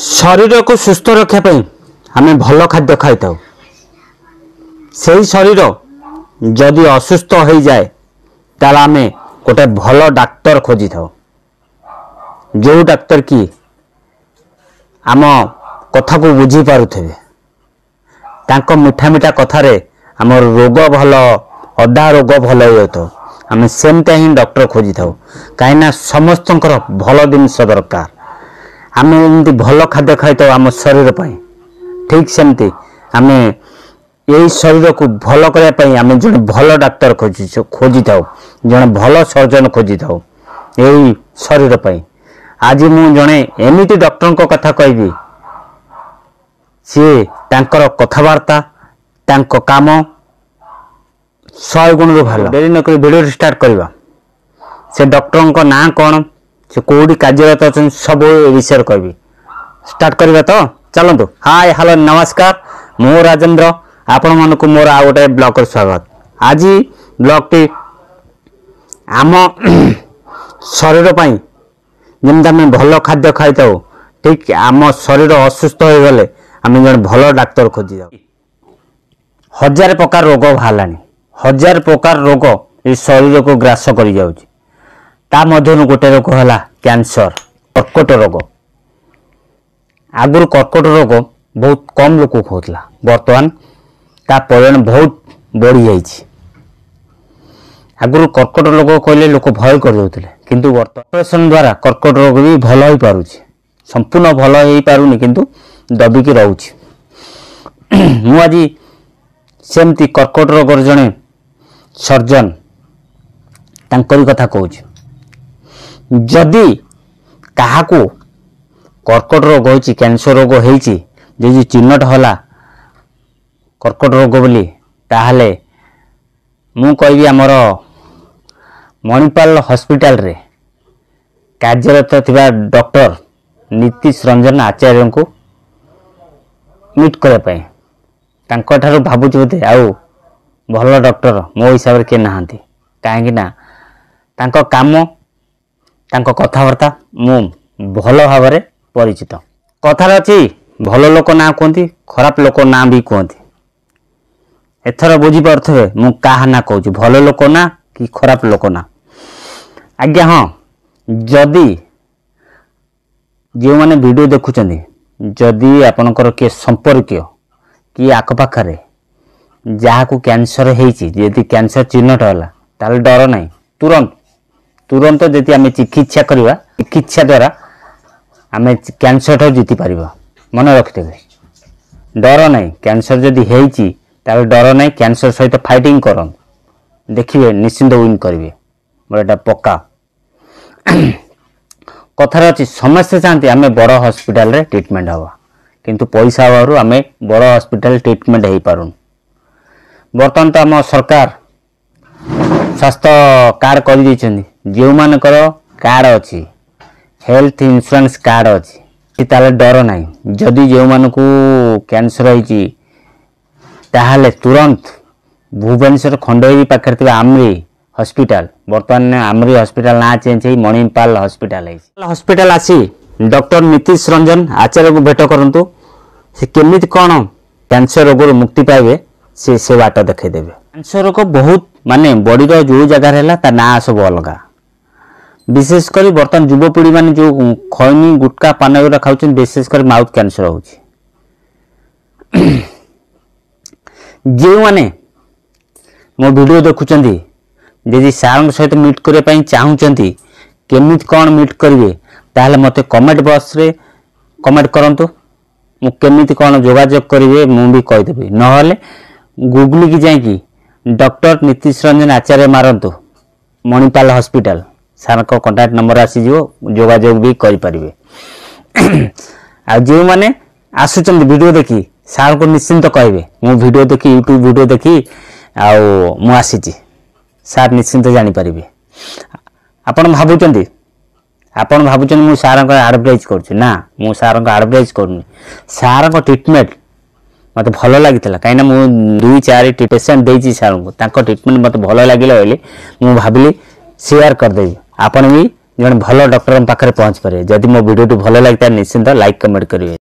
शरीर को सुस्थ रखापी आम भल खाद्य खाई था से शरीर जदि असुस्थ हो जाए ताल आम गोटे भल डाक्तर खोजी था जो डाक्तर की आम कथा को बुझी पारुथे तांको मिठा मिठा कथारे आम रोग भल अधा रोग भल हो तो आम सेमता ही डॉक्टर खोजी था कहीं समस्त भल जिनस दरकार आम एमती भल खाद्य खाई था आम शरीर पर ठीक सेमती आम यही शरीर को भल करने आम जो भल डाक्तर खोजी था जड़े भल सर्जन खोजी था यही शरीर पर आज मु जड़े एमती डॉक्टर को कथा कहबी सी तांकर कथबार्ता तांको काम 100 गुण रू भल डेरी नक वीडियो स्टार्ट करवा से डॉक्टर को ना कौन से कौटी कार्यरत अच्छा सब विषय कहबी स्टार्ट करवा तो चलतु। हाय हेलो नमस्कार मु राजेंद्र आपण मन को मोर आ गोटे ब्लॉग कर स्वागत। आज ब्लॉग टी आम शरीर पर जमी आम भल खाद्य खाई था ठीक आम शरीर असुस्थ हो गले आम जन भल डाक्तर खोजी जाऊ। 1000 प्रकार रोग बाहर 1000 प्रकार रोग ये शरीर को ग्रास कर जाऊँगी ता मध्य गोटे रोग है कैंसर कर्कट रोग। आगुरी कर्कट रोग बहुत कम लोक होता बर्तमान ता परिमाण बहुत बढ़ी जाइए। आगुरी कर्कट रोग कहले लोक भय कर दौले किंतु ऑपरेशन द्वारा कर्कट रोग भी भल हो पार संपूर्ण भल हो पारुनी किंतु दबिकी रोचे। मु आज सेमती कर्कट रोग जड़े सर्जन तांकरी कथा कहूँ जदि क्या कर्कट रोग हो कैंसर रोग हो चिन्हट होला कर्कट रोग बोली ताहले मु कहबी आमर मणिपाल हॉस्पिटल रे कार्यरत थिबा डॉक्टर नीतीश रंजन आचार्य को मीट करने तांको भावुँ बोधे आउ भल डॉक्टर मो हिसाब से नहांती कहीं तांको काम तांको कथबार्ता मु भल भाव में परिचित। कथार अच्छी भल लोक ना कहती खराब लोक ना भी कहती एथर बुझीपे मु क्या ना कहूँ भल लोक ना कि खराब लोक ना। आज्ञा हाँ जदि जो मैंने वीडियो देखुं जदि आपणकर किए संपर्क कि आखपाखे जहाँ को कैंसर होती कैंसर चिन्हट है ताल डर ना तुरंत तुरंत जदि आम चिकित्सा करवा चिकित्सा द्वारा आम कैंसर ठार जीति पार मन रखिथे डर ना कैंसर जदि होती डर ना कैंसर सहित फाइटिंग कर देखिए निश्चिंत विन करेंगे मोर पक्का कथार अच्छी समस्ते चाहती आम बड़ हॉस्पिटल रे ट्रीटमेंट हवा किंतु पैसा अभाव आम बड़ हॉस्पिटल ट्रीटमेंट हो पारुन। बर्तमान तो आम सरकार स्वास्थ्य कार्ड कर जो मानकर कार्ड अच्छी हेल्थ इंश्योरेंस कार्ड अच्छी ताले डर ना जदि जो मानक कैंसर होती ताहले तुरंत भुवनेश्वर खंडगिरी पाखे आमरी हॉस्पिटल बर्तमान आमरी हॉस्पिटल ना चेंज हो मणिपाल हॉस्पिटल आसी डॉक्टर नीतीश रंजन आचार्य को भेट करंतु से केमिति कौन कैंसर रोग मुक्ति पाइबे से बाट देखदेवे। कैंसर रोग बहुत माने बॉडीर जो जगार है ता ना सब अलग विशेषकर बर्तमान युवपीढ़ी माने जो खैनी गुटका पान गुरा खाऊँ विशेषकर माउथ कैंसर हो जो मैंने मो वीडियो देखुं जदि सार सहित मीट करने चाहूँगी केमिति कौन मीट करेंगे ताहले मते कमेंट बॉक्स रे कमेंट करंतु मु केमिति कौन जोगाजोग करेंगे मु भी कहीदेवी नहले गूगल की जाकि डॉक्टर नीतीश रंजन आचार्य मारंतु मणिपाल हॉस्पिटल सार को कांटेक्ट नंबर आसीज जोगाजोग भी करें। आ जो मैंने आसुचंदी वीडियो देखी सार को निश्चिंत कहे मु वीडियो देखी यूट्यूब वीडियो देखी मु आसी सार निश्चिंत जानीपारे आपण भावुं आपण भावुं मु सार आडभटाइज कर ना मु सार आडभटाइज करूनी सार ट्रीटमेंट मत भल लगी कहीं मु 2-4 पेसेंट देती सार को ट्रीटमेंट मत भल लगे मु भाविली शेयर करदेवी आपण भी जन भल डॉक्टर पाखे पहुँच पारे। जदि मो वीडियो भल लगे निश्चिंत लाइक कमेंट करेंगे।